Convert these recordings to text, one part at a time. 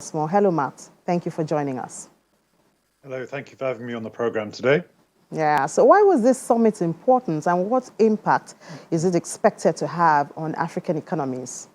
Small. Hello, Matt. Thank you for joining us. Hello, thank you for having me on the program today. Yeah, so why was this summit important and what impact is it expected to have on African economies?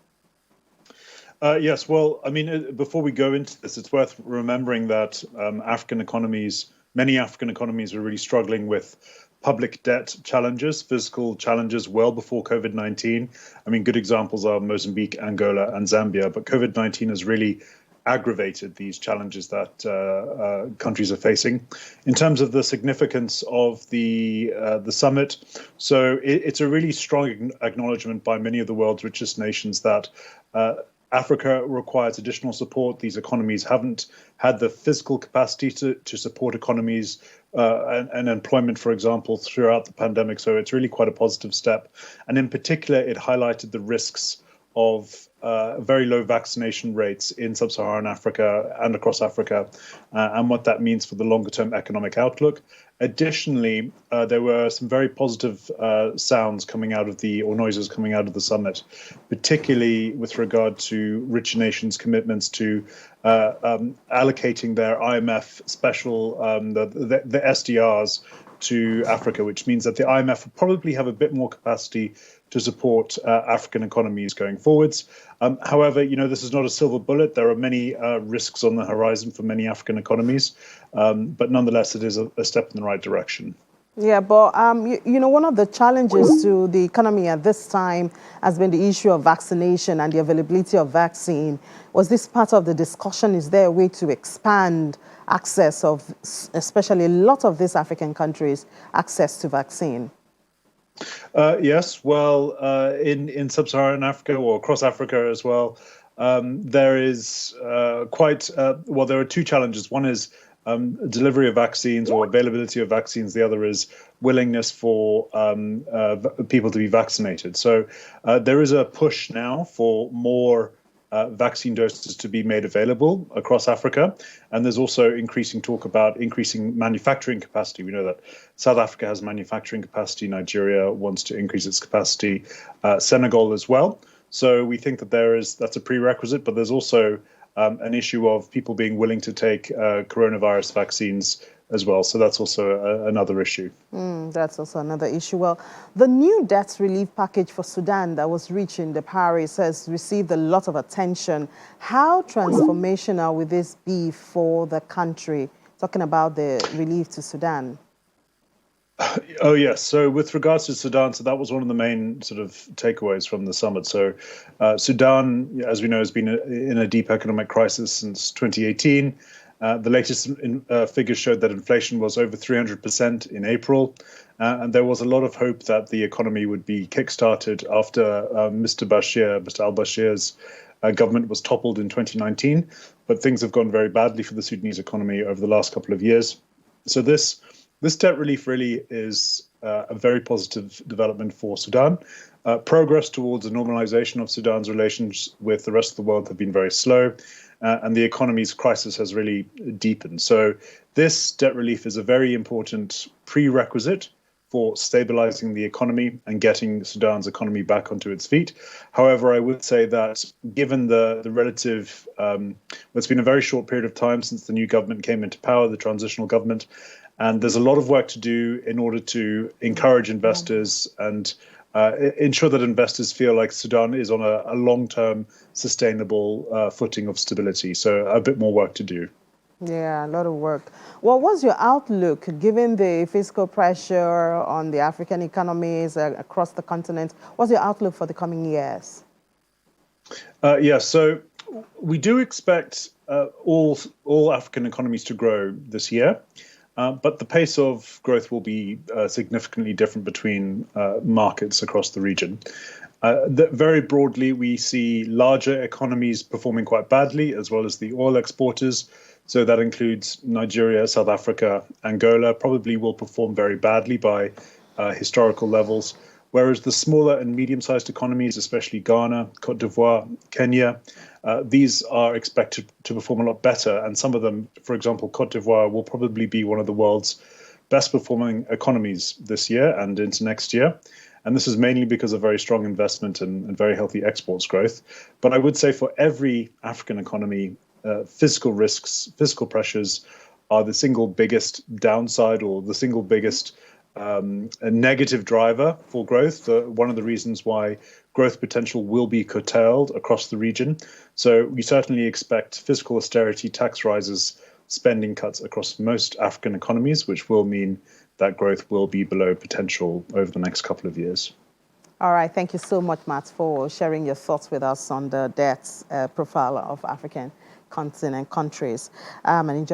Yes, well, I mean, before we go into this, it's worth remembering that many African economies, are really struggling with public debt challenges, fiscal challenges well before COVID-19. I mean, good examples are Mozambique, Angola, and Zambia, but COVID-19 has really aggravated these challenges that countries are facing. In terms of the significance of the summit, so it's a really strong acknowledgement by many of the world's richest nations that Africa requires additional support. These economies haven't had the physical capacity to support economies and employment, for example, throughout the pandemic. So it's really quite a positive step. And in particular, it highlighted the risks of very low vaccination rates in sub-Saharan Africa and across Africa, and what that means for the longer-term economic outlook. Additionally, there were some very positive sounds coming out of or noises coming out of the summit, particularly with regard to rich nations' commitments to allocating their IMF special, the SDRs to Africa, which means that the IMF will probably have a bit more capacity to support African economies going forwards. However, this is not a silver bullet. There are many risks on the horizon for many African economies, but nonetheless, it is a step in the right direction. Yeah, but one of the challenges to the economy at this time has been the issue of vaccination and the availability of vaccine. Was this part of the discussion? Is there a way to expand access of, especially a lot of these African countries, access to vaccine? Yes, well, in sub-Saharan Africa or across Africa as well, there is there are two challenges. One is delivery of vaccines or availability of vaccines. The other is willingness for people to be vaccinated. So there is a push now for more vaccine doses to be made available across Africa. And there's also increasing talk about increasing manufacturing capacity. We know that South Africa has manufacturing capacity. Nigeria wants to increase its capacity. Senegal as well. So we think that that's a prerequisite, but there's also an issue of people being willing to take coronavirus vaccines as well. So that's also another issue. That's also another issue. Well, the new debt relief package for Sudan that was reached in Paris has received a lot of attention. How transformational will this be for the country? Talking about the relief to Sudan. Oh, yes. So with regards to Sudan, so that was one of the main sort of takeaways from the summit. So Sudan, as we know, has been in a deep economic crisis since 2018. The latest figures showed that inflation was over 300% in April. And there was a lot of hope that the economy would be kickstarted after Mr. al-Bashir's government was toppled in 2019. But things have gone very badly for the Sudanese economy over the last couple of years. So this debt relief really is a very positive development for Sudan. Progress towards a normalization of Sudan's relations with the rest of the world have been very slow, and the economy's crisis has really deepened. So this debt relief is a very important prerequisite for stabilizing the economy and getting Sudan's economy back onto its feet. However, I would say that given the relative, it's been a very short period of time since the new government came into power, the transitional government, and there's a lot of work to do in order to encourage investors and ensure that investors feel like Sudan is on a long-term sustainable footing of stability. So a bit more work to do. Yeah, a lot of work. Well, what's your outlook given the fiscal pressure on the African economies across the continent? What's your outlook for the coming years? So we do expect all African economies to grow this year. But the pace of growth will be significantly different between markets across the region. Very broadly, we see larger economies performing quite badly, as well as the oil exporters. So that includes Nigeria, South Africa, Angola, probably will perform very badly by historical levels. Whereas the smaller and medium-sized economies, especially Ghana, Cote d'Ivoire, Kenya, these are expected to perform a lot better. And some of them, for example, Cote d'Ivoire will probably be one of the world's best performing economies this year and into next year. And this is mainly because of very strong investment and very healthy exports growth. But I would say for every African economy, fiscal risks, fiscal pressures are the single biggest downside or the single biggest a negative driver for growth. One of the reasons why growth potential will be curtailed across the region. So we certainly expect fiscal austerity, tax rises, spending cuts across most African economies, which will mean that growth will be below potential over the next couple of years. All right. Thank you so much, Matt, for sharing your thoughts with us on the debt profile of African continent countries. And enjoy